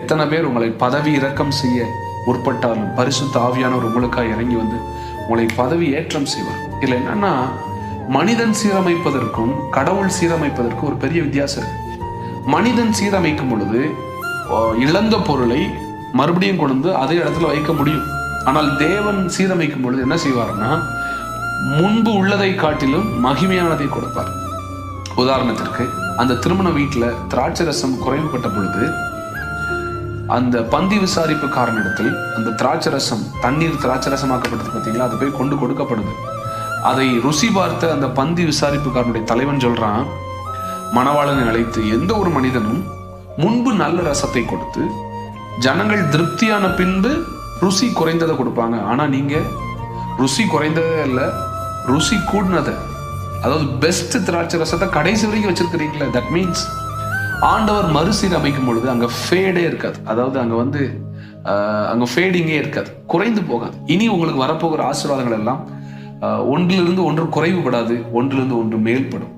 எத்தனை பேர் உங்களை பதவி இறக்கம் செய்ய முற்பட்டாலும் பரிசுத்த ஆவியானவர் உங்களுக்காக இறங்கி வந்து உங்களை பதவி ஏற்றம் செய்வார். இதுல என்னன்னா, மனிதன் சீரமைப்பதற்கும் கடவுள் சீரமைப்பதற்கும் ஒரு பெரிய வித்தியாசம் இருக்கு. மனிதன் சீரமைக்கும் பொழுது இழந்த பொருளை மறுபடியும் கொண்டு அதே இடத்துல வைக்க முடியும். ஆனால் தேவன் சீரமைக்கும் பொழுது என்ன செய்வார்னா, முன்பு உள்ளதை காட்டிலும் மகிமையானதை கொடுப்பார். உதாரணத்திற்கு, அந்த திருமண வீட்டுல திராட்சை ரசம் குறைவுபட்ட பொழுது அந்த பந்தி விசாரிப்புக்காரனிடத்தில் அந்த திராட்சை ரசம், தண்ணீர் திராட்சை ரசமாக்கப்பட்டது பார்த்தீங்களா, அது போய் கொண்டு கொடுக்கப்படுது. அதை ருசி பார்த்த அந்த பந்தி விசாரிப்புக்காரனுடைய தலைவன் சொல்றான், மணவாளனை அழைத்து, எந்த ஒரு மனிதனும் முன்பு நல்ல ரசத்தை கொடுத்து ஜனங்கள் திருப்தியான பின்பு ருசி குறைந்ததை கொடுப்பாங்க. ஆனா நீங்க ருசி குறைந்ததே இல்ல, ருசி கூடினதை, அதாவது பெஸ்ட் திராட்சை ரசத்தை கடைசி வரைக்கும் வச்சிருக்கிறீங்களா. தட் மீன்ஸ் ஆண்டவர் மறுசீரமைக்கும் பொழுது அங்க ஃபேடே இருக்காது. அதாவது அங்க ஃபேடிங்கே இருக்காது, குறைந்து போகாது. இனி உங்களுக்கு வரப்போகிற ஆசீர்வாதங்கள் எல்லாம் ஒன்றிலிருந்து ஒன்று குறைவுபடாது, ஒன்றிலிருந்து ஒன்று மேல்படும்.